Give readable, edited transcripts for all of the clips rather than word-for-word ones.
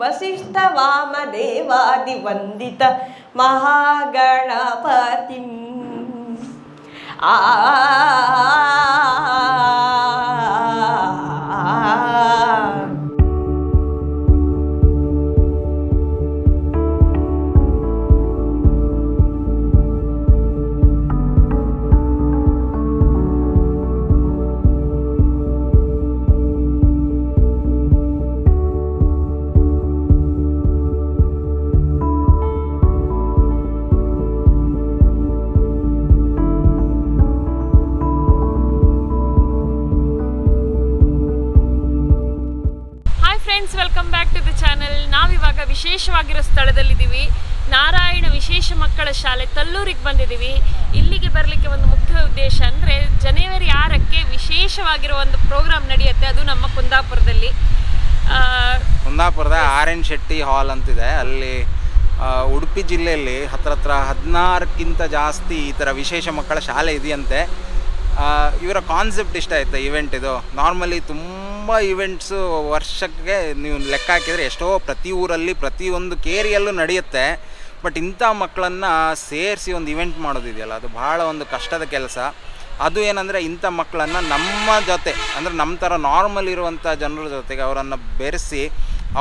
वसिष्ठ वामदेवादि वंदित महागणपतिं welcome back to the channel. ನಾವಿವಾಗ ವಿಶೇಷವಾಗಿರೋ ಸ್ಥಳದಲ್ಲಿದ್ದೀವಿ. ನಾರಾಯಣ ವಿಶೇಷ ಮಕ್ಕಳ ಶಾಲೆ ತಲ್ಲೂರಿಗೆ ಬಂದಿದ್ದೀವಿ. ಇಲ್ಲಿಗೆ ಬರಲಿಕ್ಕೆ ಒಂದು ಮುಖ್ಯ ಉದ್ದೇಶ ಅಂದರೆ ಜನವರಿ 6ಕ್ಕೆ ವಿಶೇಷವಾಗಿರೋ ಒಂದು ಪ್ರೋಗ್ರಾಮ್ ನಡೆಯುತ್ತೆ. ಅದು ನಮ್ಮ ಕುಂದಾಪುರದಲ್ಲಿ, ಕುಂದಾಪುರದ ಆರ್.ಎನ್. ಶೆಟ್ಟಿ ಹಾಲ್ ಅಂತಿದೆ. ಅಲ್ಲಿ ಉಡುಪಿ ಜಿಲ್ಲೆಯಲ್ಲಿ ಹತ್ರ 16ಕ್ಕಿಂತ ಜಾಸ್ತಿ ಈ ಥರ ವಿಶೇಷ ಮಕ್ಕಳ ಶಾಲೆ ಇದೆಯಂತೆ. ಇವರ ಕಾನ್ಸೆಪ್ಟ್ ಇಷ್ಟ ಆಯಿತು. ಇವೆಂಟ್ ಇದು ನಾರ್ಮಲಿ ತುಂಬ ಇವೆಂಟ್ಸು ವರ್ಷಕ್ಕೆ ನೀವು ಲೆಕ್ಕ ಹಾಕಿದರೆ ಎಷ್ಟೋ ಪ್ರತಿ ಊರಲ್ಲಿ ಪ್ರತಿಯೊಂದು ಕೇರಿಯಲ್ಲೂ ನಡೆಯುತ್ತೆ. ಬಟ್ ಇಂಥ ಮಕ್ಕಳನ್ನು ಸೇರಿಸಿ ಒಂದು ಇವೆಂಟ್ ಮಾಡೋದಿದೆಯಲ್ಲ, ಅದು ಭಾಳ ಒಂದು ಕಷ್ಟದ ಕೆಲಸ. ಅದು ಏನಂದರೆ ಇಂಥ ಮಕ್ಕಳನ್ನು ನಮ್ಮ ಜೊತೆ ಅಂದರೆ ನಮ್ಮ ಥರ ನಾರ್ಮಲ್ ಇರುವಂಥ ಜನರ ಜೊತೆಗೆ ಅವರನ್ನು ಬೆರೆಸಿ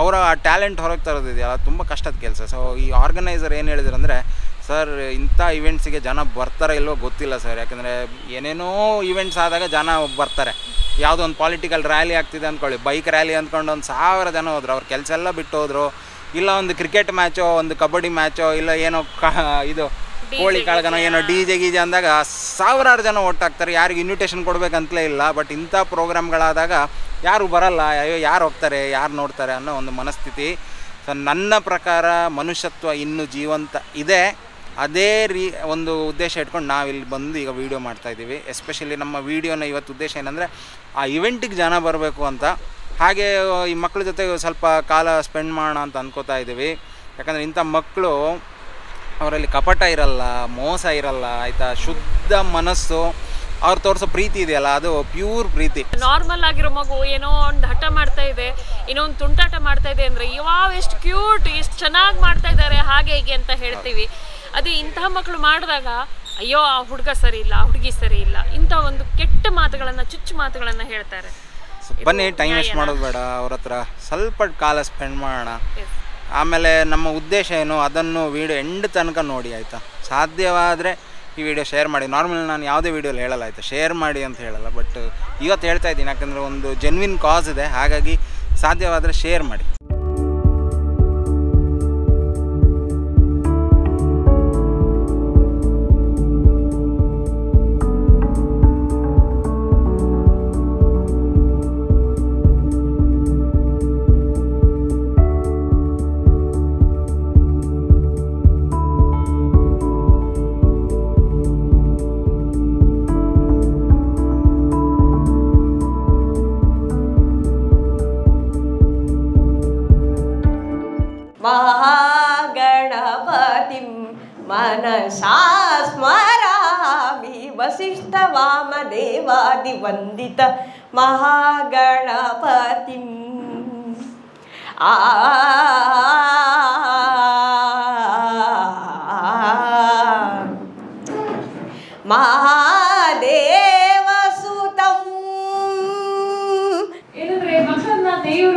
ಅವರ ಟ್ಯಾಲೆಂಟ್ ಹೊರಗೆ ತರೋದಿದೆಯಲ್ಲ, ತುಂಬ ಕಷ್ಟದ ಕೆಲಸ. ಸೊ ಈ ಆರ್ಗನೈಸರ್ ಏನು ಹೇಳಿದ್ರು ಅಂದರೆ, ಸರ್ ಇಂಥ ಇವೆಂಟ್ಸಿಗೆ ಜನ ಬರ್ತಾರೋ ಇಲ್ವೋ ಗೊತ್ತಿಲ್ಲ ಸರ್, ಯಾಕಂದರೆ ಏನೇನೋ ಇವೆಂಟ್ಸ್ ಆದಾಗ ಜನ ಬರ್ತಾರೆ. ಯಾವುದೋ ಒಂದು ಪೊಲಿಟಿಕಲ್ ರ್ಯಾಲಿ ಆಗ್ತಿದೆ ಅಂದ್ಕೊಳ್ಳಿ, ಬೈಕ್ ರ್ಯಾಲಿ ಅಂದ್ಕೊಂಡು ಒಂದು 1000 ಜನ ಹೋದ್ರು, ಅವ್ರ ಕೆಲಸ ಎಲ್ಲ ಬಿಟ್ಟು ಹೋದರು. ಇಲ್ಲ ಒಂದು ಕ್ರಿಕೆಟ್ ಮ್ಯಾಚೋ, ಒಂದು ಕಬಡ್ಡಿ ಮ್ಯಾಚೋ, ಇಲ್ಲ ಏನೋ ಇದು ಕೋಳಿ ಕಾಳಗನೋ ಏನೋ ಡಿ ಜೆ ಅಂದಾಗ 1000 ಜನ ಒಟ್ಟಾಗ್ತಾರೆ. ಯಾರಿಗೆ ಇನ್ವಿಟೇಷನ್ ಕೊಡಬೇಕಂತಲೇ ಇಲ್ಲ. ಬಟ್ ಇಂಥ ಪ್ರೋಗ್ರಾಮ್ಗಳಾದಾಗ ಯಾರು ಬರಲ್ಲ, ಅಯ್ಯೋ ಯಾರು ಹೋಗ್ತಾರೆ, ಯಾರು ನೋಡ್ತಾರೆ ಅನ್ನೋ ಒಂದು ಮನಸ್ಥಿತಿ. ಸೊ ನನ್ನ ಪ್ರಕಾರ ಮನುಷ್ಯತ್ವ ಇನ್ನೂ ಜೀವಂತ ಇದೆ. ಅದೇ ಒಂದು ಉದ್ದೇಶ ಇಟ್ಕೊಂಡು ನಾವಿಲ್ಲಿ ಬಂದು ಈಗ ವೀಡಿಯೋ ಮಾಡ್ತಾಯಿದ್ದೀವಿ. ಎಸ್ಪೆಷಲಿ ನಮ್ಮ ವೀಡಿಯೋನ ಇವತ್ತು ಉದ್ದೇಶ ಏನಂದರೆ ಆ ಇವೆಂಟಿಗೆ ಜನ ಬರಬೇಕು ಅಂತ, ಹಾಗೆ ಈ ಮಕ್ಕಳ ಜೊತೆ ಸ್ವಲ್ಪ ಕಾಲ ಸ್ಪೆಂಡ್ ಮಾಡೋಣ ಅಂತ ಅಂದ್ಕೋತಾ ಇದ್ದೀವಿ. ಯಾಕಂದರೆ ಇಂಥ ಮಕ್ಕಳು ಅವರಲ್ಲಿ ಕಪಟ ಇರಲ್ಲ, ಮೋಸ ಇರಲ್ಲ, ಆಯಿತಾ. ಶುದ್ಧ ಮನಸ್ಸು, ಅವ್ರು ತೋರಿಸೋ ಪ್ರೀತಿ ಇದೆಯಲ್ಲ, ಅದು ಪ್ಯೂರ್ ಪ್ರೀತಿ. ನಾರ್ಮಲ್ ಆಗಿರೋ ಮಗು ಏನೋ ಒಂದು ಹಠ ಮಾಡ್ತಾ ಇದೆ, ಏನೋ ಒಂದು ತುಂಟಾಟ ಮಾಡ್ತಾ ಇದೆ ಅಂದರೆ ಯಾವ್ ಎಷ್ಟು ಕ್ಯೂಟ್, ಎಷ್ಟು ಚೆನ್ನಾಗಿ ಮಾಡ್ತಾ ಇದ್ದಾರೆ ಹಾಗೆ ಹೀಗೆ ಅಂತ ಹೇಳ್ತೀವಿ. ಅದೇ ಇಂತಹ ಮಕ್ಕಳು ಮಾಡಿದಾಗ ಅಯ್ಯೋ ಆ ಹುಡುಗ ಸರಿ ಇಲ್ಲ, ಆ ಹುಡುಗಿ ಸರಿ ಇಲ್ಲ, ಇಂಥ ಒಂದು ಕೆಟ್ಟ ಮಾತುಗಳನ್ನು, ಚುಚ್ಚು ಮಾತುಗಳನ್ನು ಹೇಳ್ತಾರೆ. ಬನ್ನಿ, ಟೈಮ್ ವೇಸ್ಟ್ ಮಾಡೋದು ಬೇಡ, ಅವ್ರ ಹತ್ರ ಸ್ವಲ್ಪ ಕಾಲ ಸ್ಪೆಂಡ್ ಮಾಡೋಣ. ಆಮೇಲೆ ನಮ್ಮ ಉದ್ದೇಶ ಏನು ಅದನ್ನು ವೀಡಿಯೋ ಎಂಡ್ ತನಕ ನೋಡಿ, ಆಯಿತಾ. ಸಾಧ್ಯವಾದರೆ ಈ ವಿಡಿಯೋ ಶೇರ್ ಮಾಡಿ. ನಾರ್ಮಲ್ ನಾನು ಯಾವುದೇ ವೀಡಿಯೋಲಿ ಹೇಳಲ್ಲ, ಆಯಿತಾ, ಶೇರ್ ಮಾಡಿ ಅಂತ ಹೇಳಲ್ಲ. ಬಟ್ ಇವತ್ತು ಹೇಳ್ತಾ ಇದ್ದೀನಿ, ಯಾಕಂದರೆ ಒಂದು ಜೆನ್ವಿನ್ ಕಾಸ್ ಇದೆ, ಹಾಗಾಗಿ ಸಾಧ್ಯವಾದರೆ ಶೇರ್ ಮಾಡಿ. महागणपतिं मनसा स्मरामि वसिष्ठ वामदेवादि वंदित महागणपतिं महादेवसुतं. ಏನಂದ್ರೆ ಮಕ್ಕಳನ್ನ ದೇವರ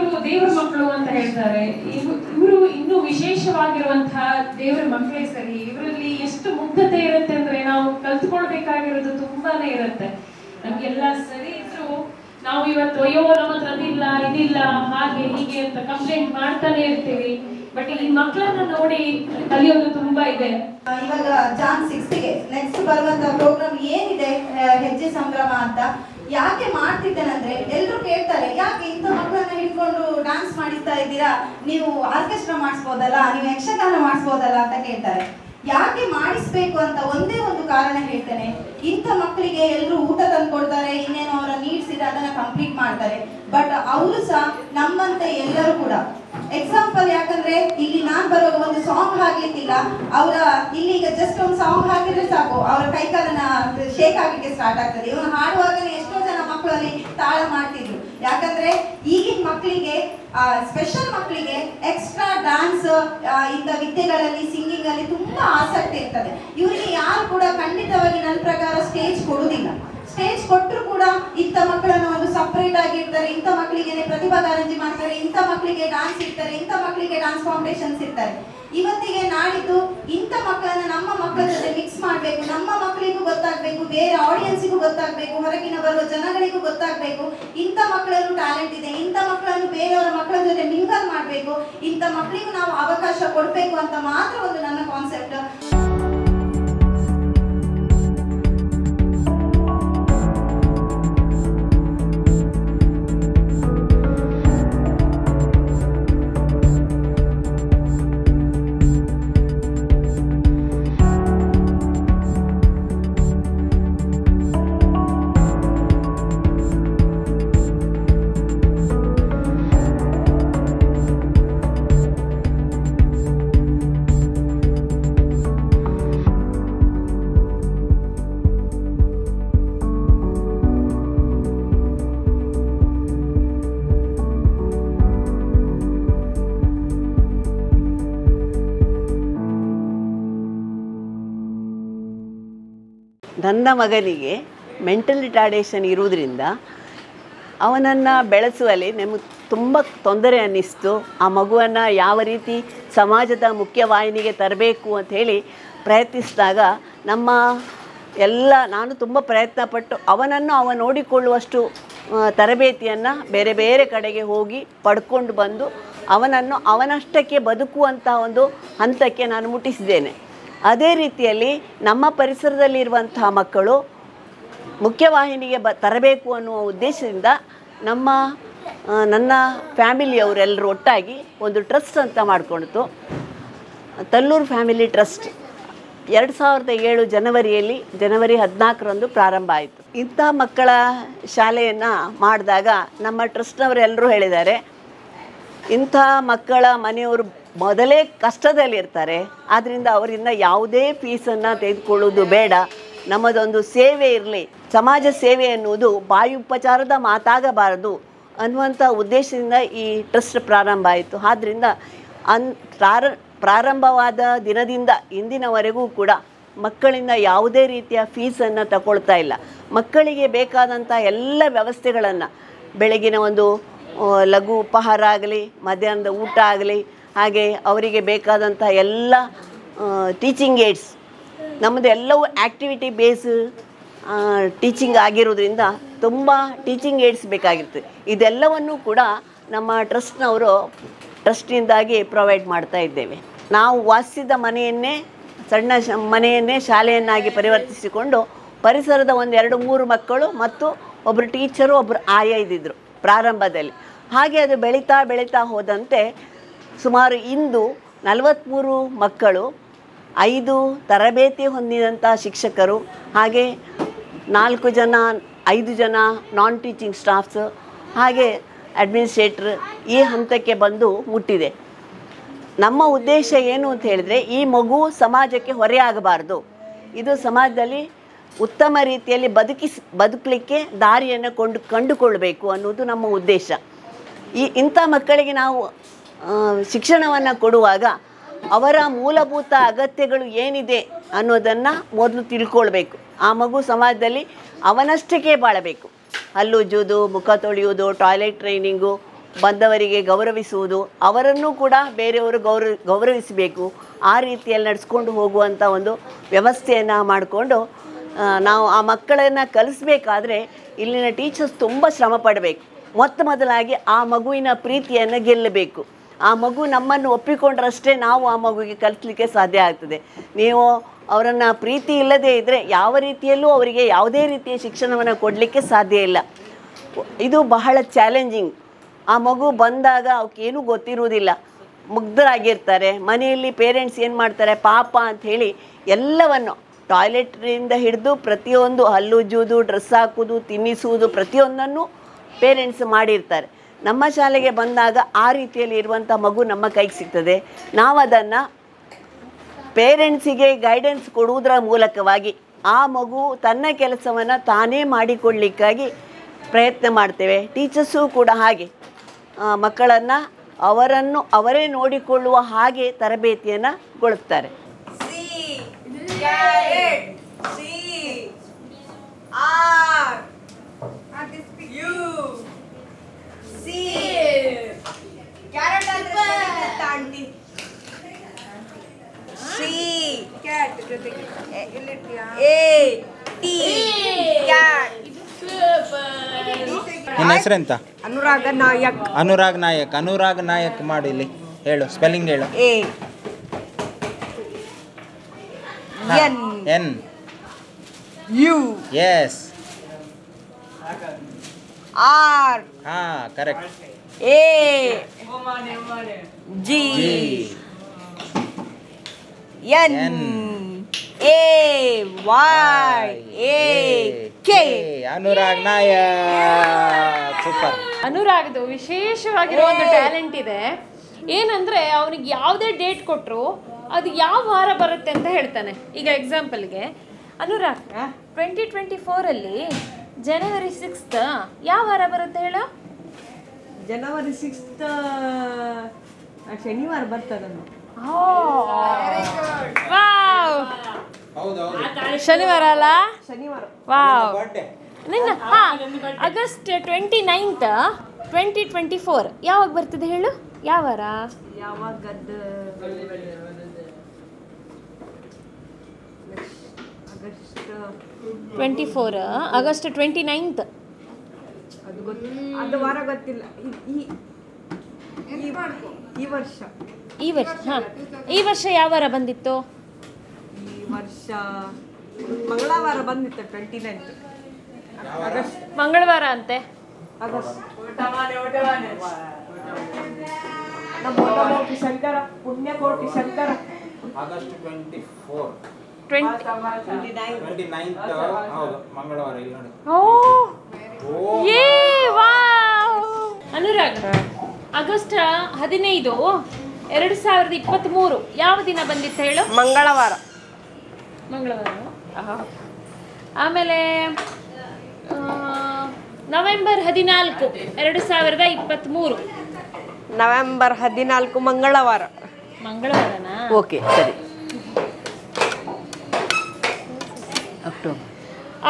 ಮಕ್ಕಳು ಅಂತ ಹೇಳ್ತಾರೆ. ಇವರು ಇನ್ನೂ ವಿಶೇಷವಾಗಿರುವಂತಹ ದೇವರ ಮಕ್ಕಳೇ ಸರಿ. ಇವರಲ್ಲಿ ಎಷ್ಟು ಮುಗ್ಧತೆ ಇರುತ್ತೆ ಅಂದ್ರೆ ನಾವು ಕಲ್ತ್ಕೊಳ್ಬೇಕಾಗಿರೋದು ತುಂಬಾನೇ ಇರುತ್ತೆ. ನಮ್ಗೆಲ್ಲ ಸರಿ ಇದ್ರು ನಾವು ಇವತ್ತು ಅಯ್ಯೋ ನಮ್ಮ ಹತ್ರ ಇದಿಲ್ಲ ಹಾಗೆ ಹೀಗೆ ಅಂತ ಕಂಪ್ಲೇಂಟ್ ಮಾಡ್ತಾನೆ ಇರ್ತೀವಿ. ಬಟ್ ಈ ಮಕ್ಕಳನ್ನ ನೋಡಿ ಕಲಿಯೋದು ತುಂಬಾ ಇದೆ. ಇವಾಗ ಜಾನ್ 6ಗೆ ನೆಕ್ಸ್ಟ್ ಬರುವಂತ ಪ್ರೋಗ್ರಾಮ್ ಏನಿದೆ, ಹೆಜ್ಜೆ ಸಂಭ್ರಮ ಅಂತ ಯಾಕೆ ಮಾಡ್ತಿದ್ದೇನಂದ್ರೆ, ಎಲ್ಲರೂ ಕೇಳ್ತಾರೆ ಯಾಕೆ ಇಂಥ ಮಕ್ಕಳನ್ನ ಹಿಡ್ಕೊಂಡು ಡ್ಯಾನ್ಸ್ ಮಾಡಿಸ್ತಾ ಇದ್ದೀರಾ, ನೀವು ಆರ್ಕೆಸ್ಟ್ರಾ ಮಾಡಿಸ್ಬೋದಲ್ಲ, ನೀವು ಯಕ್ಷಗಾನ ಮಾಡಿಸ್ಬೋದಲ್ಲ ಅಂತ ಕೇಳ್ತಾರೆ. ಯಾಕೆ ಮಾಡಿಸ್ಬೇಕು ಅಂತ ಒಂದೇ ಒಂದು ಕಾರಣ ಹೇಳ್ತೇನೆ. ಇಂಥ ಮಕ್ಕಳಿಗೆ ಎಲ್ಲರೂ ಊಟ ತಂದ್ಕೊಡ್ತಾರೆ, ಇನ್ನೇನು ಅವರ ನೀಡ್ಸ್ ಇದೆ ಅದನ್ನ ಕಂಪ್ಲೀಟ್ ಮಾಡ್ತಾರೆ. ಬಟ್ ಅವರು ಸಹ ನಮ್ಮಂತೆ ಎಲ್ಲರೂ ಕೂಡ ಎಕ್ಸಾಂಪಲ್, ಯಾಕಂದ್ರೆ ಇಲ್ಲಿ ನಾನ್ ಬರುವಾಗ ಒಂದು ಸಾಂಗ್ ಹಾಕ್ಲಿಕ್ಕಿಲ್ಲ, ಅವರ ಇಲ್ಲಿ ಈಗ ಜಸ್ಟ್ ಒಂದು ಸಾಂಗ್ ಹಾಕಿದ್ರೆ ಸಾಕು ಅವರ ಕೈಕಾಲನ್ನ ಶೇಕ್ ಆಗ್ಲಿಕ್ಕೆ ಸ್ಟಾರ್ಟ್ ಆಗ್ತದೆ. ಇವನು ಹಾಡುವಾಗನೇ ಎಷ್ಟೋ ಜನ ಮಕ್ಕಳು ಅಲ್ಲಿ ತಾಳ ಮಾಡ್ತಿದ್ರು. ಯಾಕಂದ್ರೆ ಈಗಿನ ಮಕ್ಕಳಿಗೆ ಸ್ಪೆಷಲ್ ಮಕ್ಕಳಿಗೆ ಎಕ್ಸ್ಟ್ರಾ ಇಂಥ ವಿದ್ಯೆಗಳಲ್ಲಿ ಸಿಂಗಿಂಗ್ ಅಲ್ಲಿ ತುಂಬಾ ಆಸಕ್ತಿ ಇರ್ತದೆ. ಇವರಿಗೆ ಯಾರು ಕೂಡ ಖಂಡಿತವಾಗಿ ನನ್ನ ಪ್ರಕಾರ ಸ್ಟೇಜ್ ಕೊಡುವುದಿಲ್ಲ. ಸ್ಟೇಜ್ ಕೊಟ್ಟರು ಕೂಡ ಇಂಥ ಮಕ್ಕಳನ್ನು ಒಂದು ಸಪರೇಟ್ ಆಗಿರ್ತಾರೆ, ಇಂಥ ಮಕ್ಕಳಿಗೆ ಪ್ರತಿಭಾ ಕಾರಂಜಿ ಮಾಡ್ತಾರೆ, ಇಂಥ ಮಕ್ಕಳಿಗೆ ಡಾನ್ಸ್ ಇರ್ತಾರೆ, ಇಂಥ ಮಕ್ಕಳಿಗೆ ಡಾನ್ಸ್ ಕಾಂಪಿಟೇಷನ್ಸ್ ಇರ್ತಾರೆ. ಇವತ್ತಿಗೆ ನಾಡಿದ್ದು ಇಂಥ ಮಕ್ಕಳನ್ನ ನಮ್ಮ ಮಕ್ಕಳ ಜೊತೆ ಮಿಕ್ಸ್ ಮಾಡಬೇಕು, ನಮ್ಮ ಮಕ್ಕಳಿಗೂ ಗೊತ್ತಾಗಬೇಕು, ಬೇರೆ ಆಡಿಯನ್ಸಿಗೂ ಗೊತ್ತಾಗಬೇಕು, ಹೊರಗಿನ ಬರುವ ಜನಗಳಿಗೂ ಗೊತ್ತಾಗಬೇಕು ಇಂಥ ಮಕ್ಕಳಲ್ಲೂ ಟ್ಯಾಲೆಂಟ್ ಇದೆ, ಇಂಥ ಮಕ್ಕಳನ್ನು ಬೇರೆಯವರ ಮಕ್ಕಳ ಜೊತೆ ಮಿಂಗಲ್ ಮಾಡಬೇಕು, ಇಂಥ ಮಕ್ಕಳಿಗೂ ನಾವು ಅವಕಾಶ ಕೊಡಬೇಕು ಅಂತ ಮಾತ್ರ ಒಂದು ನನ್ನ ಕಾನ್ಸೆಪ್ಟ್. ನನ್ನ ಮಗನಿಗೆ ಮೆಂಟಲ್ ರಿಟಾರ್ಡೇಷನ್ ಇರುವುದರಿಂದ ಅವನನ್ನು ಬೆಳೆಸುವಲ್ಲಿ ನಮಗೆ ತುಂಬ ತೊಂದರೆ ಅನ್ನಿಸ್ತು. ಆ ಮಗುವನ್ನು ಯಾವ ರೀತಿ ಸಮಾಜದ ಮುಖ್ಯವಾಹಿನಿಗೆ ತರಬೇಕು ಅಂಥೇಳಿ ಪ್ರಯತ್ನಿಸಿದಾಗ ನಾನು ತುಂಬ ಪ್ರಯತ್ನಪಟ್ಟು ಅವನನ್ನು ನೋಡಿಕೊಳ್ಳುವಷ್ಟು ತರಬೇತಿಯನ್ನು ಬೇರೆ ಬೇರೆ ಕಡೆಗೆ ಹೋಗಿ ಪಡ್ಕೊಂಡು ಬಂದು ಅವನನ್ನು ಅವನಷ್ಟಕ್ಕೆ ಬದುಕುವಂಥ ಒಂದು ಹಂತಕ್ಕೆ ನಾನು ಮುಟ್ಟಿಸಿದ್ದೇನೆ. ಅದೇ ರೀತಿಯಲ್ಲಿ ನಮ್ಮ ಪರಿಸರದಲ್ಲಿರುವಂತಹ ಮಕ್ಕಳು ಮುಖ್ಯವಾಹಿನಿಗೆ ತರಬೇಕು ಅನ್ನುವ ಉದ್ದೇಶದಿಂದ ನನ್ನ ಫ್ಯಾಮಿಲಿಯವರೆಲ್ಲರೂ ಒಟ್ಟಾಗಿ ಒಂದು ಟ್ರಸ್ಟ್ ಅಂತ ಮಾಡಿಕೊಂಡಿತು. ತಲ್ಲೂರು ಫ್ಯಾಮಿಲಿ ಟ್ರಸ್ಟ್ 2007 ಜನವರಿ 14ರಂದು ಪ್ರಾರಂಭ ಆಯಿತು. ಇಂಥ ಮಕ್ಕಳ ಶಾಲೆಯನ್ನು ಮಾಡಿದಾಗ ನಮ್ಮ ಟ್ರಸ್ಟ್ನವರೆಲ್ಲರೂ ಹೇಳಿದ್ದಾರೆ, ಇಂಥ ಮಕ್ಕಳ ಮನೆಯವರು ಮೊದಲೇ ಕಷ್ಟದಲ್ಲಿರ್ತಾರೆ, ಆದ್ದರಿಂದ ಅವರಿಂದ ಯಾವುದೇ ಫೀಸನ್ನು ತೆಗೆದುಕೊಳ್ಳುವುದು ಬೇಡ, ನಮ್ಮದೊಂದು ಸೇವೆ ಇರಲಿ, ಸಮಾಜ ಸೇವೆ ಎನ್ನುವುದು ಬಾಯಿ ಉಪಚಾರದ ಮಾತಾಗಬಾರದು ಅನ್ನುವಂಥ ಉದ್ದೇಶದಿಂದ ಈ ಟ್ರಸ್ಟ್ ಪ್ರಾರಂಭ ಆಯಿತು. ಆದ್ದರಿಂದ ಪ್ರಾರಂಭವಾದ ದಿನದಿಂದ ಇಂದಿನವರೆಗೂ ಕೂಡ ಮಕ್ಕಳಿಂದ ಯಾವುದೇ ರೀತಿಯ ಫೀಸನ್ನು ತಗೊಳ್ತಾ ಇಲ್ಲ. ಮಕ್ಕಳಿಗೆ ಬೇಕಾದಂಥ ಎಲ್ಲ ವ್ಯವಸ್ಥೆಗಳನ್ನು ಬೆಳಗಿನ ಒಂದು ಲಘು ಉಪಹಾರ ಆಗಲಿ, ಮಧ್ಯಾಹ್ನದ ಊಟ ಆಗಲಿ, ಹಾಗೆ ಅವರಿಗೆ ಬೇಕಾದಂಥ ಎಲ್ಲ ಟೀಚಿಂಗ್ ಏಡ್ಸ್, ನಮ್ಮದು ಎಲ್ಲವೂ ಆ್ಯಕ್ಟಿವಿಟಿ ಬೇಸ್ ಟೀಚಿಂಗ್ ಆಗಿರೋದ್ರಿಂದ ತುಂಬ ಟೀಚಿಂಗ್ ಏಡ್ಸ್ ಬೇಕಾಗಿರ್ತದೆ. ಇದೆಲ್ಲವನ್ನೂ ಕೂಡ ನಮ್ಮ ಟ್ರಸ್ಟ್ನಿಂದಾಗಿ ಪ್ರೊವೈಡ್ ಮಾಡ್ತಾ ಇದ್ದೇವೆ. ನಾವು ವಾಸಿಸಿದ ಮನೆಯನ್ನೇ ಮನೆಯನ್ನೇ ಶಾಲೆಯನ್ನಾಗಿ ಪರಿವರ್ತಿಸಿಕೊಂಡು ಪರಿಸರದ 1-2-3 ಮಕ್ಕಳು ಮತ್ತು ಒಬ್ಬರು ಟೀಚರು, ಒಬ್ಬರು ಆಯಾ ಇದ್ದಿದ್ದರು ಪ್ರಾರಂಭದಲ್ಲಿ. ಹಾಗೆ ಅದು ಬೆಳೀತಾ ಹೋದಂತೆ ಸುಮಾರು ಇಂದು 43 ಮಕ್ಕಳು, 5 ತರಬೇತಿ ಹೊಂದಿದಂಥ ಶಿಕ್ಷಕರು, ಹಾಗೆ 5 ಜನ ನಾನ್ ಟೀಚಿಂಗ್ ಸ್ಟಾಫ್ಸ್, ಹಾಗೆ ಅಡ್ಮಿನಿಸ್ಟ್ರೇಟರ್ ಈ ಹಂತಕ್ಕೆ ಬಂದು ಮುಟ್ಟಿದೆ. ನಮ್ಮ ಉದ್ದೇಶ ಏನು ಅಂತ ಹೇಳಿದರೆ, ಈ ಮಗು ಸಮಾಜಕ್ಕೆ ಹೊರೆಯಾಗಬಾರ್ದು, ಇದು ಸಮಾಜದಲ್ಲಿ ಉತ್ತಮ ರೀತಿಯಲ್ಲಿ ಬದುಕಲಿಕ್ಕೆ ದಾರಿಯನ್ನು ಕಂಡುಕೊಳ್ಳಬೇಕು ಅನ್ನೋದು ನಮ್ಮ ಉದ್ದೇಶ. ಇಂಥ ಮಕ್ಕಳಿಗೆ ನಾವು ಶಿಕ್ಷಣವನ್ನು ಕೊಡುವಾಗ ಅವರ ಮೂಲಭೂತ ಅಗತ್ಯಗಳು ಏನಿದೆ ಅನ್ನೋದನ್ನು ಮೊದಲು ತಿಳ್ಕೊಳ್ಬೇಕು. ಆ ಮಗು ಸಮಾಜದಲ್ಲಿ ಅವನಷ್ಟಕ್ಕೆ ಬಾಳಬೇಕು. ಹಲ್ಲುಜ್ಜುವುದು, ಮುಖ ತೊಳೆಯುವುದು, ಟಾಯ್ಲೆಟ್ ಟ್ರೈನಿಂಗು, ಬಂದವರಿಗೆ ಗೌರವಿಸುವುದು, ಅವರನ್ನು ಕೂಡ ಬೇರೆಯವರು ಗೌರವಿಸಬೇಕು. ಆ ರೀತಿಯಲ್ಲಿ ನಡೆಸ್ಕೊಂಡು ಹೋಗುವಂಥ ಒಂದು ವ್ಯವಸ್ಥೆಯನ್ನು ಮಾಡಿಕೊಂಡು ನಾವು ಆ ಮಕ್ಕಳನ್ನು ಕಲಿಸ್ಬೇಕಾದ್ರೆ ಇಲ್ಲಿನ ಟೀಚರ್ಸ್ ತುಂಬ ಶ್ರಮ ಪಡಬೇಕು. ಮೊದಲಾಗಿ ಆ ಮಗುವಿನ ಪ್ರೀತಿಯನ್ನು ಗೆಲ್ಲಬೇಕು. ಆ ಮಗು ನಮ್ಮನ್ನು ಒಪ್ಪಿಕೊಂಡ್ರಷ್ಟೇ ನಾವು ಆ ಮಗುವಿಗೆ ಕಲಿಸಲಿಕ್ಕೆ ಸಾಧ್ಯ ಆಗ್ತದೆ. ನೀವು ಅವರನ್ನು ಪ್ರೀತಿ ಇಲ್ಲದೇ ಇದ್ದರೆ ಯಾವ ರೀತಿಯಲ್ಲೂ ಅವರಿಗೆ ಯಾವುದೇ ರೀತಿಯ ಶಿಕ್ಷಣವನ್ನು ಕೊಡಲಿಕ್ಕೆ ಸಾಧ್ಯ ಇಲ್ಲ. ಇದು ಬಹಳ ಚಾಲೆಂಜಿಂಗ್. ಆ ಮಗು ಬಂದಾಗ ಅವಕ್ಕೇನೂ ಗೊತ್ತಿರುವುದಿಲ್ಲ, ಮುಗ್ಧರಾಗಿರ್ತಾರೆ. ಮನೆಯಲ್ಲಿ ಪೇರೆಂಟ್ಸ್ ಏನು ಮಾಡ್ತಾರೆ, ಪಾಪ ಅಂಥೇಳಿ ಎಲ್ಲವನ್ನು ಟಾಯ್ಲೆಟ್ರಿಂದ ಹಿಡಿದು ಪ್ರತಿಯೊಂದು ಹಲ್ಲುಜ್ಜುವುದು, ಡ್ರೆಸ್ ಹಾಕೋದು, ತಿನ್ನಿಸುವುದು ಪ್ರತಿಯೊಂದನ್ನು ಪೇರೆಂಟ್ಸ್ ಮಾಡಿರ್ತಾರೆ. ನಮ್ಮ ಶಾಲೆಗೆ ಬಂದಾಗ ಆ ರೀತಿಯಲ್ಲಿ ಇರುವಂಥ ಮಗು ನಮ್ಮ ಕೈಗೆ ಸಿಗ್ತದೆ. ನಾವು ಅದನ್ನು ಪೇರೆಂಟ್ಸಿಗೆ ಗೈಡೆನ್ಸ್ ಕೊಡುವುದರ ಮೂಲಕವಾಗಿ ಆ ಮಗು ತನ್ನ ಕೆಲಸವನ್ನು ತಾನೇ ಮಾಡಿಕೊಳ್ಳಲಿಕ್ಕಾಗಿ ಪ್ರಯತ್ನ ಮಾಡ್ತೇವೆ. ಟೀಚರ್ಸು ಕೂಡ ಹಾಗೆ ಮಕ್ಕಳನ್ನು ಅವರನ್ನು ಅವರೇ ನೋಡಿಕೊಳ್ಳುವ ಹಾಗೆ ತರಬೇತಿಯನ್ನು ಗೊಳ್ಳುತ್ತಾರೆ. ನಿನ್ನ ಹೆಸರೆಂತ? ಅನುರಾಗ್ ನಾಯಕ್. ಅನುರಾಗ್ ನಾಯಕ್. ಅನುರಾಗ್ ನಾಯಕ್ ಮಾಡು ಇಲ್ಲಿ, ಹೇಳು ಸ್ಪೆಲ್ಲಿಂಗ್ ಹೇಳು. ಎನ್ ಯು ಎಸ್ ಆರ್ ಹಾ correct. A G N A Y A K. Anurag Nayak. Super. ಅನುರಾಗ್ದು ವಿಶೇಷವಾಗಿರೋ ಒಂದು ಟ್ಯಾಲೆಂಟ್ ಇದೆ. ಏನಂದ್ರೆ ಅವನಿಗೆ ಯಾವುದೇ ಡೇಟ್ ಕೊಟ್ಟರು ಅದು ಯಾವ ವಾರ ಬರುತ್ತೆ ಅಂತ ಹೇಳ್ತಾನೆ. ಈಗ ಎಕ್ಸಾಂಪಲ್ಗೆ ಅನುರಾಗ್ 2024 ಜನವರಿ 6 ಯಾವ ವಾರ ಬರುತ್ತೆ ಹೇಳು? ಜನವರಿ 6 ಶನಿವಾರ ಬರ್ತದನ್ನು. ಶನಿವಾರ ಅಲ್ಲ? ಶನಿವಾರ. ವಾವ್. ನಿನ್ನ ಆಗಸ್ಟ್ 29 2024 ಯಾವಾಗ ಬರ್ತದೆ ಹೇಳು? ಯಾವ ವಾರ? ಯಾವಾಗದ್ದು? August 24 August 29. ಅದು ಗೊತ್ತು, ಅದು ವಾರ ಗೊತ್ತಿಲ್ಲ. ಈ ವರ್ಷ ಈ ವರ್ಷ ಯಾವ ವಾರ ಬಂದಿತ್ತು? ಈ ವರ್ಷ ಮಂಗಳವಾರ ಬಂದಿತ್ತು. 29 ಆಗಸ್ಟ್. ಮಂಗಳವಾರ ಅಂತೆ. ಆಗಸ್ಟ್. ನಮೋ ಶಂಕರ, ಪುಣ್ಯಕೋಟಿ ಶಂಕರ. ಆಗಸ್ಟ್ 24 29 ಹೌದು, ಮಂಗಳವಾರ. ಇಲ್ಲಿ ನೋಡಿ. ಅನುರಾಗ್, ಆಗಸ್ಟ್ 15 2023 ಯಾವ ದಿನ ಬಂದಿತ್ತು ಹೇಳು? ಮಂಗಳವಾರ. ಆಮೇಲೆ ನವೆಂಬರ್ 14 2023 ನವೆಂಬರ್ 14 ಮಂಗಳವಾರ. ಮಂಗಳವಾರನಾ? ಓಕೆ ಸರಿ.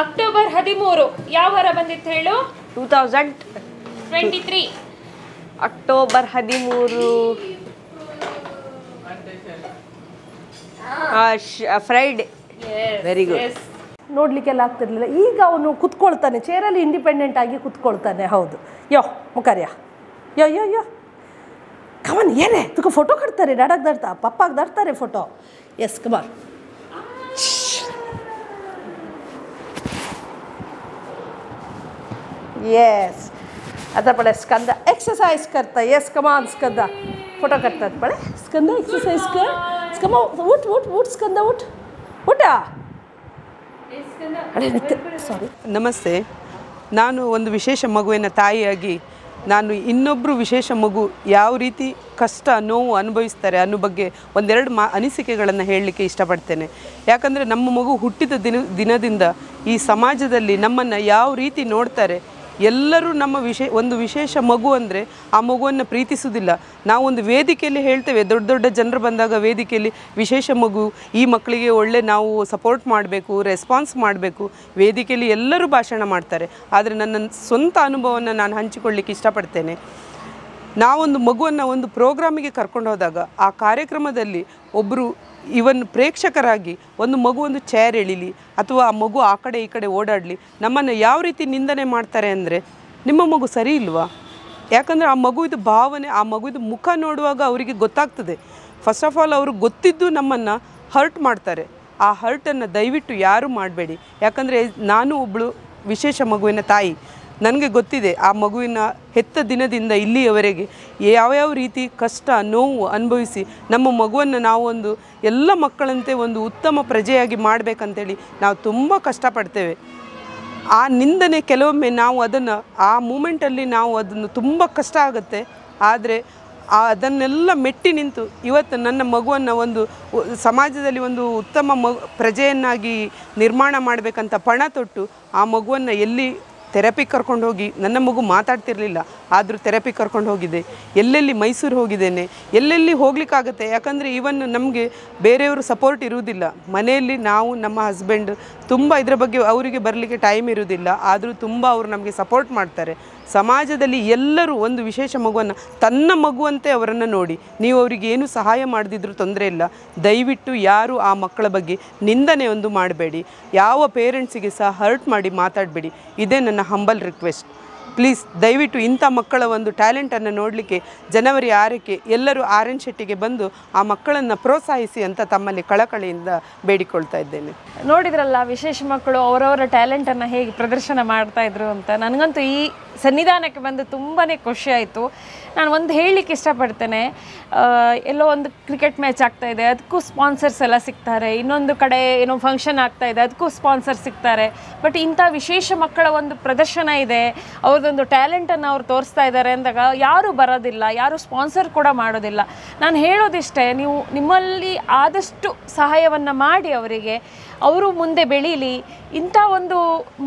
ಅಕ್ಟೋಬರ್ 13 ಯಾವ ವಾರ ಬಂದಿತ್ತು ಹೇಳು? 2023 ಅಕ್ಟೋಬರ್ 13 ಫ್ರೈಡೆ. Very good. ನೋಡಲಿಕ್ಕೆಲ್ಲ ಆಗ್ತಿರ್ಲಿಲ್ಲ. ಈಗ ಅವನು ಕುತ್ಕೊಳ್ತಾನೆ, ಚೇರಲ್ಲಿ ಇಂಡಿಪೆಂಡೆಂಟ್ ಆಗಿ ಕುತ್ಕೊಳ್ತಾನೆ. ಹೌದು. ಮುಖರ್ಯ ಯೋ ಕಮನ್ ಏನೇ ತುಕ ಫೋಟೋ ಕಟ್ತಾರೆ, ಡಾಡಾಗಿ ದಾಡ್ತಾ ಪಪ್ಪಾಗಿ ದಾಡ್ತಾರೆ ಫೋಟೋ. Yes come on. येस आता पड़े स्कंदा एक्सरसाइज करता है. यस कमान स्कंदा फोटो करता है पड़े स्कंदा एक्सरसाइज कर. स्कमा उठ उठ उठ स्कंदा उठ उठा. अरे ಸಾರಿ. ನಮಸ್ತೆ. ನಾನು ಒಂದು ವಿಶೇಷ ಮಗುವಿನ ತಾಯಿಯಾಗಿ ನಾನು ಇನ್ನೊಬ್ಬರು ವಿಶೇಷ ಮಗು ಯಾವ ರೀತಿ ಕಷ್ಟ ನೋವು ಅನುಭವಿಸ್ತಾರೆ ಅನ್ನೋ ಬಗ್ಗೆ ಒಂದೆರಡು ಅನಿಸಿಕೆಗಳನ್ನು ಹೇಳಲಿಕ್ಕೆ ಇಷ್ಟಪಡ್ತೇನೆ. ಯಾಕಂದರೆ ನಮ್ಮ ಮಗು ಹುಟ್ಟಿದ ದಿನದಿಂದ ಈ ಸಮಾಜದಲ್ಲಿ ನಮ್ಮನ್ನು ಯಾವ ರೀತಿ ನೋಡ್ತಾರೆ. ಎಲ್ಲರೂ ನಮ್ಮ ಒಂದು ವಿಶೇಷ ಮಗು ಅಂದರೆ ಆ ಮಗುವನ್ನು ಪ್ರೀತಿಸುವುದಿಲ್ಲ. ನಾವೊಂದು ವೇದಿಕೆಯಲ್ಲಿ ಹೇಳ್ತೇವೆ, ದೊಡ್ಡ ದೊಡ್ಡ ಜನರು ಬಂದಾಗ ವೇದಿಕೆಯಲ್ಲಿ ವಿಶೇಷ ಮಗು, ಈ ಮಕ್ಕಳಿಗೆ ಒಳ್ಳೆ ನಾವು ಸಪೋರ್ಟ್ ಮಾಡಬೇಕು, ರೆಸ್ಪಾನ್ಸ್ ಮಾಡಬೇಕು, ವೇದಿಕೆಯಲ್ಲಿ ಎಲ್ಲರೂ ಭಾಷಣ ಮಾಡ್ತಾರೆ. ಆದರೆ ನನ್ನ ಸ್ವಂತ ಅನುಭವವನ್ನು ನಾನು ಹಂಚಿಕೊಳ್ಳಿಕ್ಕೆ ಇಷ್ಟಪಡ್ತೇನೆ. ನಾವೊಂದು ಮಗುವನ್ನು ಒಂದು ಪ್ರೋಗ್ರಾಮಿಗೆ ಕರ್ಕೊಂಡು ಹೋದಾಗ ಆ ಕಾರ್ಯಕ್ರಮದಲ್ಲಿ ಒಬ್ಬರು ಇವನ್ ಪ್ರೇಕ್ಷಕರಾಗಿ ಒಂದು ಮಗು ಒಂದು ಚೇರ್ ಎಳಿಲಿ ಅಥವಾ ಆ ಮಗು ಆ ಕಡೆ ಈ ಕಡೆ ಓಡಾಡಲಿ ನಮ್ಮನ್ನು ಯಾವ ರೀತಿ ನಿಂದನೆ ಮಾಡ್ತಾರೆ ಅಂದರೆ, ನಿಮ್ಮ ಮಗು ಸರಿ ಇಲ್ವಾ? ಯಾಕಂದರೆ ಆ ಮಗುವಿದು ಭಾವನೆ, ಆ ಮಗುವಿದು ಮುಖ ನೋಡುವಾಗ ಅವರಿಗೆ ಗೊತ್ತಾಗ್ತದೆ. ಫಸ್ಟ್ ಆಫ್ ಆಲ್ ಅವರು ಗೊತ್ತಿದ್ದು ನಮ್ಮನ್ನು ಹರ್ಟ್ ಮಾಡ್ತಾರೆ. ಆ ಹರ್ಟನ್ನು ದಯವಿಟ್ಟು ಯಾರೂ ಮಾಡಬೇಡಿ. ಯಾಕಂದರೆ ನಾನು ಒಬ್ಬಳು ವಿಶೇಷ ಮಗುವಿನ ತಾಯಿ. ನನಗೆ ಗೊತ್ತಿದೆ ಆ ಮಗುವಿನ ಹೆತ್ತ ದಿನದಿಂದ ಇಲ್ಲಿಯವರೆಗೆ ಯಾವ್ಯಾವ ರೀತಿ ಕಷ್ಟ ನೋವು ಅನುಭವಿಸಿ ನಮ್ಮ ಮಗುವನ್ನು ನಾವೊಂದು ಎಲ್ಲ ಮಕ್ಕಳಂತೆ ಒಂದು ಉತ್ತಮ ಪ್ರಜೆಯಾಗಿ ಮಾಡಬೇಕಂತೇಳಿ ನಾವು ತುಂಬ ಕಷ್ಟಪಡ್ತೇವೆ. ಆ ನಿಂದನೆ ಕೆಲವೊಮ್ಮೆ ನಾವು ಅದನ್ನು ಆ ಮೂಮೆಂಟಲ್ಲಿ ನಾವು ಅದನ್ನು ತುಂಬ ಕಷ್ಟ ಆಗುತ್ತೆ. ಆದರೆ ಅದನ್ನೆಲ್ಲ ಮೆಟ್ಟಿ ನಿಂತು ಇವತ್ತು ನನ್ನ ಮಗುವನ್ನು ಒಂದು ಸಮಾಜದಲ್ಲಿ ಒಂದು ಉತ್ತಮ ಪ್ರಜೆಯನ್ನಾಗಿ ನಿರ್ಮಾಣ ಮಾಡಬೇಕಂತ ಪಣ ತೊಟ್ಟು ಆ ಮಗುವನ್ನು ಎಲ್ಲಿ ಥೆರಪಿ ಕರ್ಕೊಂಡು ಹೋಗಿ, ನನ್ನ ಮಗು ಮಾತಾಡ್ತಿರ್ಲಿಲ್ಲ ಆದರೂ ಥೆರಪಿ ಕರ್ಕೊಂಡು ಹೋಗಿದೆ, ಎಲ್ಲೆಲ್ಲಿ ಮೈಸೂರು ಹೋಗಿದ್ದೇನೆ, ಎಲ್ಲೆಲ್ಲಿ ಹೋಗ್ಲಿಕ್ಕಾಗತ್ತೆ. ಯಾಕಂದರೆ ಇವನ್ ನಮಗೆ ಬೇರೆಯವರು ಸಪೋರ್ಟ್ ಇರುವುದಿಲ್ಲ, ಮನೆಯಲ್ಲಿ ನಾವು ನಮ್ಮ ಹಸ್ಬೆಂಡ್ ತುಂಬ ಇದರ ಬಗ್ಗೆ ಅವರಿಗೆ ಬರಲಿಕ್ಕೆ ಟೈಮ್ ಇರುವುದಿಲ್ಲ, ಆದರೂ ತುಂಬ ಅವರು ನಮಗೆ ಸಪೋರ್ಟ್ ಮಾಡ್ತಾರೆ. ಸಮಾಜದಲ್ಲಿ ಎಲ್ಲರೂ ಒಂದು ವಿಶೇಷ ಮಗುವನ್ನು ತನ್ನ ಮಗುವಂತೆ ಅವರನ್ನು ನೋಡಿ, ನೀವು ಅವರಿಗೆ ಏನು ಸಹಾಯ ಮಾಡದಿದ್ರೂ ತೊಂದರೆ ಇಲ್ಲ. ದಯವಿಟ್ಟು ಯಾರು ಆ ಮಕ್ಕಳ ಬಗ್ಗೆ ನಿಂದನೆ ಒಂದು ಮಾಡಬೇಡಿ, ಯಾವ ಪೇರೆಂಟ್ಸಿಗೆ ಸಹ ಹರ್ಟ್ ಮಾಡಿ ಮಾತಾಡಬೇಡಿ. ಇದೇ ನನ್ನ ಹಂಬಲ್ ರಿಕ್ವೆಸ್ಟ್. ಪ್ಲೀಸ್ ದಯವಿಟ್ಟು ಇಂಥ ಮಕ್ಕಳ ಒಂದು ಟ್ಯಾಲೆಂಟನ್ನು ನೋಡಲಿಕ್ಕೆ ಜನವರಿ 6ಕ್ಕೆ ಎಲ್ಲರೂ ಆರ್.ಎನ್. ಶೆಟ್ಟಿಗೆ ಬಂದು ಆ ಮಕ್ಕಳನ್ನು ಪ್ರೋತ್ಸಾಹಿಸಿ ಅಂತ ತಮ್ಮಲ್ಲಿ ಕಳಕಳಿಯಿಂದ ಬೇಡಿಕೊಳ್ತಾ ಇದ್ದೇನೆ. ನೋಡಿದ್ರಲ್ಲ ವಿಶೇಷ ಮಕ್ಕಳು ಅವರವರ ಟ್ಯಾಲೆಂಟನ್ನು ಹೇಗೆ ಪ್ರದರ್ಶನ ಮಾಡ್ತಾ ಇದ್ರು ಅಂತ. ನನಗಂತೂ ಈ ಸನ್ನಿಧಾನಕ್ಕೆ ಬಂದು ತುಂಬಾ ಖುಷಿ ಆಯಿತು. ನಾನು ಒಂದು ಹೇಳಲಿಕ್ಕೆ ಇಷ್ಟಪಡ್ತೇನೆ, ಎಲ್ಲೋ ಒಂದು ಕ್ರಿಕೆಟ್ ಮ್ಯಾಚ್ ಆಗ್ತಾಯಿದೆ, ಅದಕ್ಕೂ ಸ್ಪಾನ್ಸರ್ಸ್ ಎಲ್ಲ ಸಿಗ್ತಾರೆ, ಇನ್ನೊಂದು ಕಡೆ ಏನೋ ಫಂಕ್ಷನ್ ಆಗ್ತಾಯಿದೆ, ಅದಕ್ಕೂ ಸ್ಪಾನ್ಸರ್ ಸಿಗ್ತಾರೆ. ಬಟ್ ಇಂಥ ವಿಶೇಷ ಮಕ್ಕಳ ಒಂದು ಪ್ರದರ್ಶನ ಇದೆ, ಅವ್ರದ್ದೊಂದು ಟ್ಯಾಲೆಂಟನ್ನು ಅವ್ರು ತೋರಿಸ್ತಾ ಇದ್ದಾರೆ ಅಂದಾಗ ಯಾರೂ ಬರೋದಿಲ್ಲ, ಯಾರೂ ಸ್ಪಾನ್ಸರ್ ಕೂಡ ಮಾಡೋದಿಲ್ಲ. ನಾನು ಹೇಳೋದಿಷ್ಟೇ, ನೀವು ನಿಮ್ಮಲ್ಲಿ ಆದಷ್ಟು ಸಹಾಯವನ್ನು ಮಾಡಿ ಅವರಿಗೆ, ಅವರು ಮುಂದೆ ಬೆಳೀಲಿ. ಇಂಥ ಒಂದು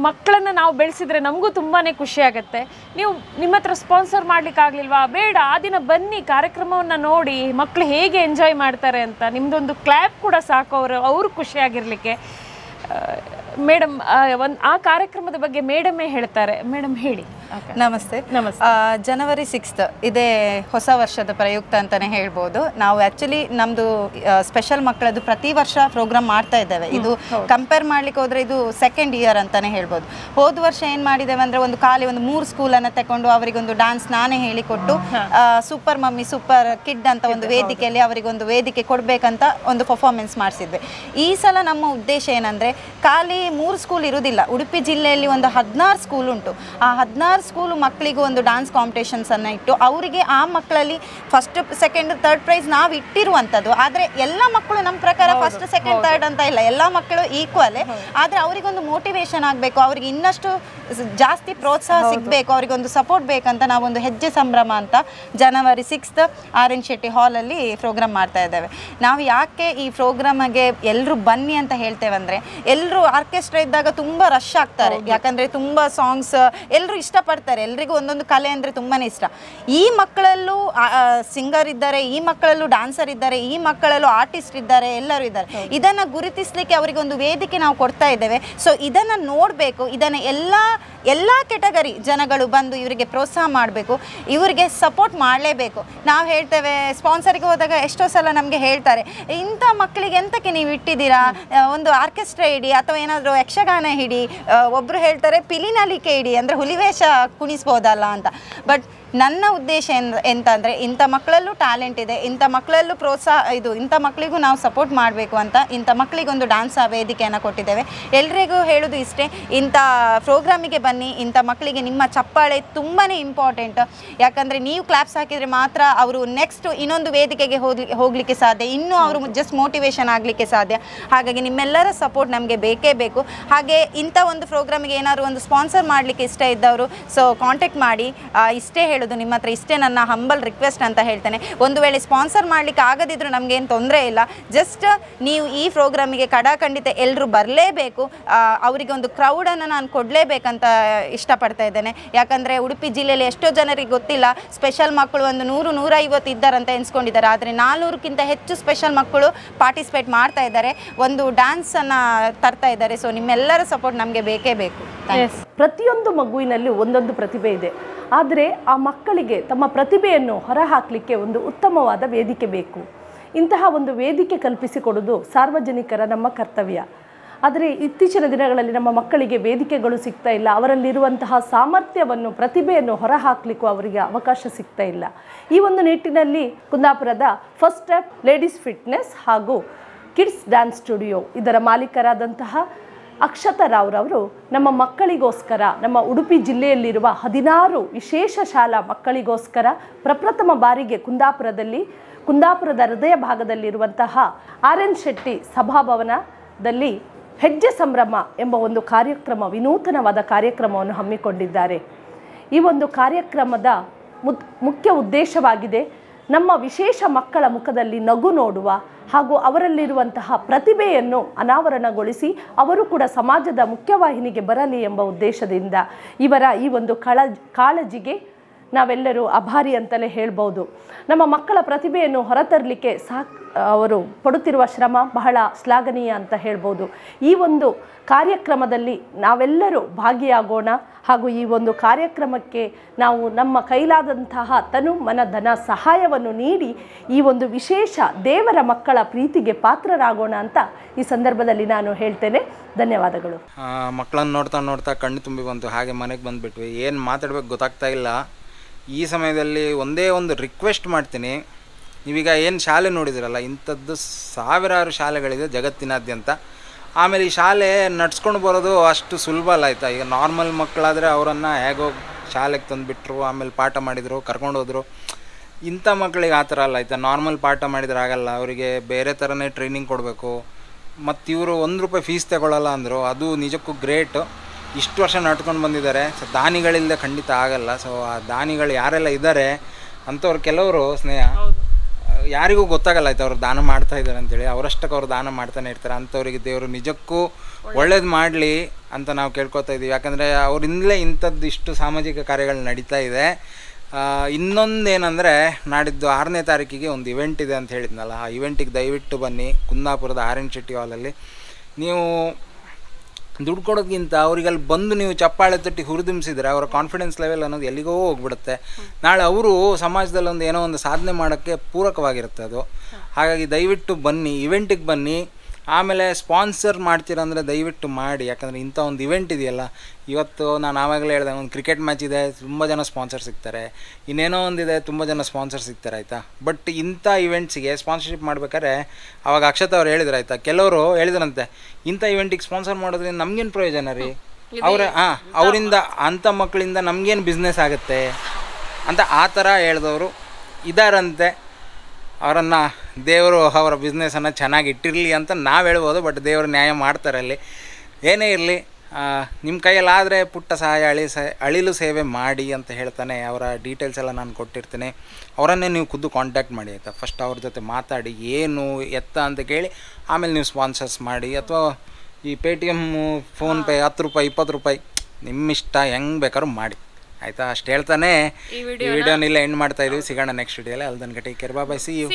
ಮಕ್ಕಳನ್ನು ನಾವು ಬೆಳೆಸಿದ್ರೆ ನಮಗೂ ತುಂಬಾ ಖುಷಿ ಆಗುತ್ತೆ. ನೀವು ನಿಮ್ಮ ಹತ್ರ ಸ್ಪಾನ್ಸರ್ ಮಾಡಲಿಕ್ಕಾಗಲಿಲ್ವಾ, ಬೇಡ, ಆ ದಿನ ಬನ್ನಿ, ಕಾರ್ಯಕ್ರಮವನ್ನು ನೋಡಿ ಮಕ್ಕಳು ಹೇಗೆ ಎಂಜಾಯ್ ಮಾಡ್ತಾರೆ ಅಂತ. ನಿಮ್ಮದೊಂದು ಕ್ಲ್ಯಾಪ್ ಕೂಡ ಸಾಕು ಅವರು ಖುಷಿಯಾಗಿರಲಿಕ್ಕೆ. ಮೇಡಮ್, ಆ ಕಾರ್ಯಕ್ರಮದ ಬಗ್ಗೆ ಮೇಡಮೇ ಹೇಳ್ತಾರೆ. ಮೇಡಮ್ ಹೇಳಿ. ನಮಸ್ತೆ. ಜನವರಿ 6 ಇದೇ ಹೊಸ ವರ್ಷದ ಪ್ರಯುಕ್ತ ಅಂತಲೇ ಹೇಳ್ಬೋದು. ನಾವು ಆ್ಯಕ್ಚುಲಿ ನಮ್ಮದು ಸ್ಪೆಷಲ್ ಮಕ್ಕಳದ್ದು ಪ್ರತಿ ವರ್ಷ ಪ್ರೋಗ್ರಾಮ್ ಮಾಡ್ತಾ ಇದ್ದೇವೆ. ಇದು ಕಂಪೇರ್ ಮಾಡ್ಲಿಕ್ಕೆ ಹೋದರೆ ಇದು 2nd ಇಯರ್ ಅಂತಲೇ ಹೇಳ್ಬೋದು. ಹೋದ ವರ್ಷ ಏನು ಮಾಡಿದ್ದೇವೆ ಅಂದರೆ ಒಂದು 3 ಸ್ಕೂಲನ್ನು ತಗೊಂಡು ಅವರಿಗೊಂದು ಡ್ಯಾನ್ಸ್ ನಾನೇ ಹೇಳಿಕೊಟ್ಟು ಸೂಪರ್ ಮಮ್ಮಿ ಸೂಪರ್ ಕಿಡ್ ಅಂತ ಒಂದು ವೇದಿಕೆಯಲ್ಲಿ ಅವರಿಗೊಂದು ವೇದಿಕೆ ಕೊಡಬೇಕಂತ ಒಂದು ಪರ್ಫಾರ್ಮೆನ್ಸ್ ಮಾಡಿಸಿದ್ವಿ. ಈ ಸಲ ನಮ್ಮ ಉದ್ದೇಶ ಏನಂದರೆ, ಖಾಲಿ 3 ಸ್ಕೂಲ್ ಇರುವುದಿಲ್ಲ, ಉಡುಪಿ ಜಿಲ್ಲೆಯಲ್ಲಿ ಒಂದು 16 ಸ್ಕೂಲ್ ಉಂಟು. ಆ 16 ಸ್ಕೂಲು ಮಕ್ಕಳಿಗೂ ಒಂದು ಡ್ಯಾನ್ಸ್ ಕಾಂಪಿಟೇಷನ್ಸನ್ನು ಇಟ್ಟು ಅವರಿಗೆ ಆ ಮಕ್ಕಳಲ್ಲಿ 1st, 2nd, 3rd ಪ್ರೈಸ್ ನಾವು ಇಟ್ಟಿರುವಂಥದ್ದು. ಆದರೆ ಎಲ್ಲ ಮಕ್ಕಳು ನಮ್ಮ ಪ್ರಕಾರ 1st, 2nd, 3rd ಅಂತ ಇಲ್ಲ, ಎಲ್ಲ ಮಕ್ಕಳು ಈಕ್ವಲೇ. ಆದರೆ ಅವರಿಗೊಂದು ಮೋಟಿವೇಶನ್ ಆಗಬೇಕು, ಅವರಿಗೆ ಇನ್ನಷ್ಟು ಜಾಸ್ತಿ ಪ್ರೋತ್ಸಾಹ ಸಿಗಬೇಕು, ಅವರಿಗೊಂದು ಸಪೋರ್ಟ್ ಬೇಕಂತ ನಾವೊಂದು ಹೆಜ್ಜೆ ಸಂಭ್ರಮ ಅಂತ ಜನವರಿ 6 ಆರ್.ಎನ್. ಶೆಟ್ಟಿ ಹಾಲಲ್ಲಿ ಪ್ರೋಗ್ರಾಮ್ ಮಾಡ್ತಾ ಇದ್ದೇವೆ. ನಾವು ಯಾಕೆ ಈ ಪ್ರೋಗ್ರಾಮಿಗೆ ಎಲ್ಲರೂ ಬನ್ನಿ ಅಂತ ಹೇಳ್ತೇವೆ ಅಂದರೆ, ಎಲ್ಲರೂ ಆರ್ಕೆಸ್ಟ್ರಾ ಇದ್ದಾಗ ತುಂಬ ರಶ್ ಆಗ್ತಾರೆ, ಯಾಕಂದರೆ ತುಂಬ ಸಾಂಗ್ಸ್ ಎಲ್ಲರೂ ಇಷ್ಟಪಡ್ತಾರೆ, ಎಲ್ರಿಗೂ ಒಂದೊಂದು ಕಲೆ ಅಂದರೆ ತುಂಬಾ ಇಷ್ಟ. ಈ ಮಕ್ಕಳಲ್ಲೂ ಸಿಂಗರ್ ಇದ್ದಾರೆ, ಈ ಮಕ್ಕಳಲ್ಲೂ ಡ್ಯಾನ್ಸರ್ ಇದ್ದಾರೆ, ಈ ಮಕ್ಕಳಲ್ಲೂ ಆರ್ಟಿಸ್ಟ್ ಇದ್ದಾರೆ, ಎಲ್ಲರೂ ಇದ್ದಾರೆ. ಇದನ್ನು ಗುರುತಿಸಲಿಕ್ಕೆ ಅವರಿಗೆ ಒಂದು ವೇದಿಕೆ ನಾವು ಕೊಡ್ತಾ ಇದ್ದೇವೆ. ಸೊ ಇದನ್ನು ನೋಡಬೇಕು, ಇದನ್ನು ಎಲ್ಲ ಕೆಟಗರಿ ಜನಗಳು ಬಂದು ಇವರಿಗೆ ಪ್ರೋತ್ಸಾಹ ಮಾಡಬೇಕು, ಇವರಿಗೆ ಸಪೋರ್ಟ್ ಮಾಡಲೇಬೇಕು. ನಾವು ಹೇಳ್ತೇವೆ, ಸ್ಪಾನ್ಸರಿಗೆ ಹೋದಾಗ ಎಷ್ಟೋ ಸಲ ನಮಗೆ ಹೇಳ್ತಾರೆ, ಇಂಥ ಮಕ್ಕಳಿಗೆ ಎಂತಕ್ಕೆ ನೀವು ಇಟ್ಟಿದ್ದೀರಾ, ಒಂದು ಆರ್ಕೆಸ್ಟ್ರಾ ಇಡಿ ಅಥವಾ ಏನಾದರೂ ಯಕ್ಷಗಾನ ಹಿಡಿ, ಒಬ್ಬರು ಹೇಳ್ತಾರೆ ಪಿಲಿನಲಿಕೆ ಇಡಿ ಅಂದರೆ ಹುಲಿವೇಷ ಕುಣಿಸ್ಬೋದಲ್ಲ ಅಂತ. ಬಟ್ ನನ್ನ ಉದ್ದೇಶ ಎಂತ ಅಂದರೆ, ಇಂಥ ಮಕ್ಕಳಲ್ಲೂ ಟ್ಯಾಲೆಂಟ್ ಇದೆ, ಇಂಥ ಮಕ್ಕಳಲ್ಲೂ ಪ್ರೋತ್ಸಾಹ ಇಂಥ ಮಕ್ಕಳಿಗೂ ನಾವು ಸಪೋರ್ಟ್ ಮಾಡಬೇಕು ಅಂತ ಇಂಥ ಮಕ್ಕಳಿಗೊಂದು ಡ್ಯಾನ್ಸ್ ವೇದಿಕೆಯನ್ನು ಕೊಟ್ಟಿದ್ದೇವೆ. ಎಲ್ರಿಗೂ ಹೇಳೋದು ಇಷ್ಟೇ, ಇಂಥ ಪ್ರೋಗ್ರಾಮಿಗೆ ಬನ್ನಿ, ಇಂಥ ಮಕ್ಕಳಿಗೆ ನಿಮ್ಮ ಚಪ್ಪಾಳೆ ತುಂಬಾ ಇಂಪಾರ್ಟೆಂಟ್. ಯಾಕಂದರೆ ನೀವು ಕ್ಲಾಪ್ಸ್ ಹಾಕಿದರೆ ಮಾತ್ರ ಅವರು ನೆಕ್ಸ್ಟ್ ಇನ್ನೊಂದು ವೇದಿಕೆಗೆ ಹೋಗಲಿಕ್ಕೆ ಸಾಧ್ಯ, ಇನ್ನೂ ಅವರು ಜಸ್ಟ್ ಮೋಟಿವೇಶನ್ ಆಗಲಿಕ್ಕೆ ಸಾಧ್ಯ. ಹಾಗಾಗಿ ನಿಮ್ಮೆಲ್ಲರ ಸಪೋರ್ಟ್ ನಮಗೆ ಬೇಕೇ ಬೇಕು. ಹಾಗೆ ಇಂಥ ಒಂದು ಪ್ರೋಗ್ರಾಮಿಗೆ ಏನಾದರೂ ಒಂದು ಸ್ಪಾನ್ಸರ್ ಮಾಡಲಿಕ್ಕೆ ಇಷ್ಟ ಇದ್ದವರು ಸೊ ಕಾಂಟ್ಯಾಕ್ಟ್ ಮಾಡಿ. ಇಷ್ಟೇ ಹೇಳೋದು ನಿಮ್ಮ ಹತ್ರ, ಇಷ್ಟೇ ನನ್ನ ಹಂಬಲ್ ರಿಕ್ವೆಸ್ಟ್ ಅಂತ ಹೇಳ್ತೇನೆ. ಒಂದು ವೇಳೆ ಸ್ಪಾನ್ಸರ್ ಮಾಡಲಿಕ್ಕೆ ಆಗದಿದ್ದರೂ ನಮಗೇನು ತೊಂದರೆ ಇಲ್ಲ, ಜಸ್ಟ್ ನೀವು ಈ ಪ್ರೋಗ್ರಾಮಿಗೆ ಖಂಡಿತ ಎಲ್ಲರೂ ಬರಲೇಬೇಕು. ಅವರಿಗೆ ಒಂದು ಕ್ರೌಡನ್ನು ನಾನು ಕೊಡಲೇಬೇಕಂತ ಇಷ್ಟಪಡ್ತಾ ಇದ್ದೇನೆ. ಯಾಕಂದರೆ ಉಡುಪಿ ಜಿಲ್ಲೆಯಲ್ಲಿ ಎಷ್ಟೋ ಜನರಿಗೆ ಗೊತ್ತಿಲ್ಲ, ಸ್ಪೆಷಲ್ ಮಕ್ಕಳು ಒಂದು 100-150 ಇದ್ದಾರಂತ ಎನ್ಸ್ಕೊಂಡಿದ್ದಾರೆ. ಆದರೆ 400ಕ್ಕಿಂತ ಹೆಚ್ಚು ಸ್ಪೆಷಲ್ ಮಕ್ಕಳು ಪಾರ್ಟಿಸಿಪೇಟ್ ಮಾಡ್ತಾ ಇದ್ದಾರೆ, ಒಂದು ಡ್ಯಾನ್ಸನ್ನು ತರ್ತಾ ಇದ್ದಾರೆ. ಸೊ ನಿಮ್ಮೆಲ್ಲರ ಸಪೋರ್ಟ್ ನಮಗೆ ಬೇಕೇ ಬೇಕು. ಪ್ರತಿಯೊಂದು ಮಗುವಿನಲ್ಲಿ ಒಂದೊಂದು ಪ್ರತಿಭೆ ಇದೆ, ಆದರೆ ಆ ಮಕ್ಕಳಿಗೆ ತಮ್ಮ ಪ್ರತಿಭೆಯನ್ನು ಹೊರಹಾಕಲಿಕ್ಕೆ ಒಂದು ಉತ್ತಮವಾದ ವೇದಿಕೆ ಬೇಕು. ಇಂತಹ ಒಂದು ವೇದಿಕೆ ಕಲ್ಪಿಸಿಕೊಡುವುದು ಸಾರ್ವಜನಿಕರ ನಮ್ಮ ಕರ್ತವ್ಯ. ಆದರೆ ಇತ್ತೀಚಿನ ದಿನಗಳಲ್ಲಿ ನಮ್ಮ ಮಕ್ಕಳಿಗೆ ವೇದಿಕೆಗಳು ಸಿಗ್ತಾ ಇಲ್ಲ, ಅವರಲ್ಲಿರುವಂತಹ ಸಾಮರ್ಥ್ಯವನ್ನು ಪ್ರತಿಭೆಯನ್ನು ಹೊರಹಾಕಲಿಕ್ಕೂ ಅವರಿಗೆ ಅವಕಾಶ ಸಿಗ್ತಾ ಇಲ್ಲ. ಈ ಒಂದು ನಿಟ್ಟಿನಲ್ಲಿ ಕುಂದಾಪುರದ ಫಸ್ಟ್ ಸ್ಟೆಪ್ ಲೇಡೀಸ್ ಫಿಟ್ನೆಸ್ ಹಾಗೂ ಕಿಡ್ಸ್ ಡ್ಯಾನ್ಸ್ ಸ್ಟುಡಿಯೋ ಇದರ ಮಾಲೀಕರಾದಂತಹ ಅಕ್ಷತಾ ರಾವ್ರವರು ನಮ್ಮ ಮಕ್ಕಳಿಗೋಸ್ಕರ, ನಮ್ಮ ಉಡುಪಿ ಜಿಲ್ಲೆಯಲ್ಲಿರುವ 16 ವಿಶೇಷ ಶಾಲಾ ಮಕ್ಕಳಿಗೋಸ್ಕರ ಪ್ರಪ್ರಥಮ ಬಾರಿಗೆ ಕುಂದಾಪುರದ ಹೃದಯ ಭಾಗದಲ್ಲಿರುವಂತಹ ಆರ್.ಎನ್. ಶೆಟ್ಟಿ ಸಭಾಭವನದಲ್ಲಿ ಹೆಜ್ಜೆ ಸಂಭ್ರಮ ಎಂಬ ಒಂದು ಕಾರ್ಯಕ್ರಮ, ವಿನೂತನವಾದ ಕಾರ್ಯಕ್ರಮವನ್ನು ಹಮ್ಮಿಕೊಂಡಿದ್ದಾರೆ. ಈ ಒಂದು ಕಾರ್ಯಕ್ರಮದ ಮುಖ್ಯ ಉದ್ದೇಶವಾಗಿದೆ ನಮ್ಮ ವಿಶೇಷ ಮಕ್ಕಳ ಮುಖದಲ್ಲಿ ನಗು ನೋಡುವ ಹಾಗೂ ಅವರಲ್ಲಿರುವಂತಹ ಪ್ರತಿಭೆಯನ್ನು ಅನಾವರಣಗೊಳಿಸಿ ಅವರು ಕೂಡ ಸಮಾಜದ ಮುಖ್ಯವಾಹಿನಿಗೆ ಬರಲಿ ಎಂಬ ಉದ್ದೇಶದಿಂದ ಇವರ ಈ ಒಂದು ಕಾಳಜಿಗೆ ನಾವೆಲ್ಲರೂ ಆಭಾರಿ ಅಂತಲೇ ಹೇಳ್ಬೋದು. ನಮ್ಮ ಮಕ್ಕಳ ಪ್ರತಿಭೆಯನ್ನು ಹೊರತರಲಿಕ್ಕೆ ಅವರು ಪಡುತ್ತಿರುವ ಶ್ರಮ ಬಹಳ ಶ್ಲಾಘನೀಯ ಅಂತ ಹೇಳ್ಬೋದು. ಈ ಒಂದು ಕಾರ್ಯಕ್ರಮದಲ್ಲಿ ನಾವೆಲ್ಲರೂ ಭಾಗಿಯಾಗೋಣ ಹಾಗೂ ಈ ಒಂದು ಕಾರ್ಯಕ್ರಮಕ್ಕೆ ನಾವು ನಮ್ಮ ಕೈಲಾದಂತಹ ತನು ಮನ ಧನ ಸಹಾಯವನ್ನು ನೀಡಿ ಈ ಒಂದು ವಿಶೇಷ ದೇವರ ಮಕ್ಕಳ ಪ್ರೀತಿಗೆ ಪಾತ್ರರಾಗೋಣ ಅಂತ ಈ ಸಂದರ್ಭದಲ್ಲಿ ನಾನು ಹೇಳ್ತೇನೆ. ಧನ್ಯವಾದಗಳು. ಮಕ್ಕಳನ್ನು ನೋಡ್ತಾ ನೋಡ್ತಾ ಕಣ್ಣು ತುಂಬಿ ಬಂತು, ಹಾಗೆ ಮನೆಗೆ ಬಂದುಬಿಟ್ವಿ. ಏನು ಮಾತಾಡ್ಬೇಕು ಗೊತ್ತಾಗ್ತಾ ಇಲ್ಲ. ಈ ಸಮಯದಲ್ಲಿ ಒಂದೇ ಒಂದು ರಿಕ್ವೆಸ್ಟ್ ಮಾಡ್ತೀನಿ, ನೀವೀಗ ಏನು ಶಾಲೆ ನೋಡಿದಿರಲ್ಲ, ಇಂಥದ್ದು ಸಾವಿರಾರು ಶಾಲೆಗಳಿದೆ ಜಗತ್ತಿನಾದ್ಯಂತ. ಆಮೇಲೆ ಈ ಶಾಲೆ ನಡ್ಸ್ಕೊಂಡು ಬರೋದು ಅಷ್ಟು ಸುಲಭ ಅಲ್ಲ ಆಯಿತಾ. ಈಗ ನಾರ್ಮಲ್ ಮಕ್ಕಳಾದರೆ ಅವರನ್ನು ಹೇಗೋ ಶಾಲೆಗೆ ತಂದುಬಿಟ್ರು, ಆಮೇಲೆ ಪಾಠ ಮಾಡಿದರು, ಕರ್ಕೊಂಡು ಹೋದರು. ಇಂಥ ಮಕ್ಕಳಿಗೆ ಆ ಥರ ಅಲ್ಲ ಆಯಿತಾ. ನಾರ್ಮಲ್ ಪಾಠ ಮಾಡಿದ್ರೆ ಆಗಲ್ಲ, ಅವರಿಗೆ ಬೇರೆ ಥರನೇ ಟ್ರೈನಿಂಗ್ ಕೊಡಬೇಕು. ಮತ್ತು ಇವರು ₹1 ಫೀಸ್ ತಗೊಳ್ಳಲ್ಲ ಅಂದರು, ಅದು ನಿಜಕ್ಕೂ ಗ್ರೇಟ್. ಇಷ್ಟು ವರ್ಷ ನಡ್ಕೊಂಡು ಬಂದಿದ್ದಾರೆ. ಸೊ ದಾನಿಗಳಿಲ್ಲದೆ ಖಂಡಿತ ಆಗಲ್ಲ. ಸೊ ಆ ದಾನಿಗಳು ಯಾರೆಲ್ಲ ಇದ್ದಾರೆ ಅಂಥವ್ರು ಕೆಲವರು ಸ್ನೇಹ ಯಾರಿಗೂ ಗೊತ್ತಾಗಲ್ಲ ಆಯ್ತು ಅವ್ರು ದಾನ ಮಾಡ್ತಾ ಇದ್ದಾರೆ ಅಂತೇಳಿ. ಅವರಷ್ಟಕ್ಕೆ ಅವ್ರು ದಾನ ಮಾಡ್ತಾನೆ ಇರ್ತಾರೆ. ಅಂಥವ್ರಿಗೆ ದೇವರು ನಿಜಕ್ಕೂ ಒಳ್ಳೇದು ಮಾಡಲಿ ಅಂತ ನಾವು ಕೇಳ್ಕೊತಾ ಇದ್ದೀವಿ. ಯಾಕಂದರೆ ಅವರಿಂದಲೇ ಇಂಥದ್ದು ಇಷ್ಟು ಸಾಮಾಜಿಕ ಕಾರ್ಯಗಳು ನಡೀತಾ ಇದೆ. ಇನ್ನೊಂದೇನೆಂದರೆ ನಾಡಿದ್ದು 6ನೇ ತಾರೀಕಿಗೆ ಒಂದು ಇವೆಂಟ್ ಇದೆ ಅಂತ ಹೇಳಿದ್ನಲ್ಲ, ಆ ಇವೆಂಟಿಗೆ ದಯವಿಟ್ಟು ಬನ್ನಿ. ಕುಂದಾಪುರದ ಆರ್.ಎನ್. ಶೆಟ್ಟಿ ಹಾಲಲ್ಲಿ. ನೀವು ದುಡ್ಡು ಕೊಡೋದಕ್ಕಿಂತ ಅವ್ರಿಗಲ್ಲಿ ಬಂದು ನೀವು ಚಪ್ಪಾಳೆ ತಟ್ಟಿ ಹುರಿದುಂಬಿಸಿದ್ರೆ ಅವರ ಕಾನ್ಫಿಡೆನ್ಸ್ ಲೆವೆಲ್ ಅನ್ನೋದು ಎಲ್ಲಿಗೋ ಹೋಗ್ಬಿಡುತ್ತೆ. ನಾಳೆ ಅವರು ಸಮಾಜದಲ್ಲಿ ಒಂದು ಏನೋ ಒಂದು ಸಾಧನೆ ಮಾಡೋಕ್ಕೆ ಪೂರಕವಾಗಿರುತ್ತೆ ಅದು. ಹಾಗಾಗಿ ದಯವಿಟ್ಟು ಬನ್ನಿ, ಇವೆಂಟಿಗೆ ಬನ್ನಿ. ಆಮೇಲೆ ಸ್ಪಾನ್ಸರ್ ಮಾಡ್ತೀರಂದರೆ ದಯವಿಟ್ಟು ಮಾಡಿ. ಯಾಕಂದರೆ ಇಂಥ ಒಂದು ಇವೆಂಟ್ ಇದೆಯಲ್ಲ, ಇವತ್ತು ನಾನು ಆವಾಗಲೇ ಹೇಳಿದೆ, ಒಂದು ಕ್ರಿಕೆಟ್ ಮ್ಯಾಚ್ ಇದೆ, ತುಂಬ ಜನ ಸ್ಪಾನ್ಸರ್ ಸಿಗ್ತಾರೆ. ಇನ್ನೇನೋ ಒಂದಿದೆ, ತುಂಬ ಜನ ಸ್ಪಾನ್ಸರ್ ಸಿಗ್ತಾರೆ ಆಯಿತಾ. ಬಟ್ ಇಂಥ ಇವೆಂಟ್ಸಿಗೆ ಸ್ಪಾನ್ಸರ್ಶಿಪ್ ಮಾಡ್ಬೇಕಾದ್ರೆ ಆವಾಗ ಅಕ್ಷತಾ ಅವ್ರು ಹೇಳಿದ್ರು ಆಯಿತಾ, ಕೆಲವರು ಹೇಳಿದ್ರಂತೆ ಇಂಥ ಇವೆಂಟಿಗೆ ಸ್ಪಾನ್ಸರ್ ಮಾಡೋದ್ರಿಂದ ನಮಗೇನು ಪ್ರಯೋಜನ ರೀ, ಅವರಿಂದ ಅಂಥ ಮಕ್ಕಳಿಂದ ನಮಗೇನು ಬಿಸ್ನೆಸ್ ಆಗುತ್ತೆ ಅಂತ ಆ ಥರ ಹೇಳಿದವರು ಇದ್ದಾರಂತೆ. ಅವರನ್ನು ದೇವರು ಅವರ ಬಿಸ್ನೆಸ್ಸನ್ನು ಚೆನ್ನಾಗಿ ಇಟ್ಟಿರಲಿ ಅಂತ ನಾವು ಹೇಳ್ಬೋದು. ಬಟ್ ದೇವರು ನ್ಯಾಯ ಮಾಡ್ತಾರೆ ಅಲ್ಲಿ. ಏನೇ ಇರಲಿ, ನಿಮ್ಮ ಕೈಯಲ್ಲಾದರೆ ಪುಟ್ಟ ಸಹಾಯ ಅಳಿಲು ಸೇವೆ ಮಾಡಿ ಅಂತ ಹೇಳ್ತಾನೆ. ಅವರ ಡೀಟೇಲ್ಸ್ ಎಲ್ಲ ನಾನು ಕೊಟ್ಟಿರ್ತೀನಿ. ಅವರನ್ನೇ ನೀವು ಖುದ್ದು ಕಾಂಟ್ಯಾಕ್ಟ್ ಮಾಡಿ ಆಯಿತಾ. ಫಸ್ಟ್ ಅವ್ರ ಜೊತೆ ಮಾತಾಡಿ ಏನು ಎತ್ತ ಅಂತ ಕೇಳಿ ಆಮೇಲೆ ನೀವು ಸ್ಪಾನ್ಸರ್ಸ್ ಮಾಡಿ. ಅಥವಾ ಈ ಪೇಟಿಎಮ್, ಫೋನ್ಪೇ ₹10 ₹20 ನಿಮ್ಮಿಷ್ಟ, ಹೆಂಗೆ ಬೇಕಾದ್ರೂ ಮಾಡಿ ಆಯಿತಾ. ಅಷ್ಟು ಹೇಳ್ತಾನೆ ಈ ವಿಡಿಯೋನ ಇಲ್ಲೇ ಎಂಡ್ ಮಾಡ್ತಾ ಇದೀವಿ. ಸಿಗೋಣ ನೆಕ್ಸ್ಟ್ ವಿಡಿಯೋಲಿ. ಅಲ್ಲಿ ತನಕ take care, bye, see you.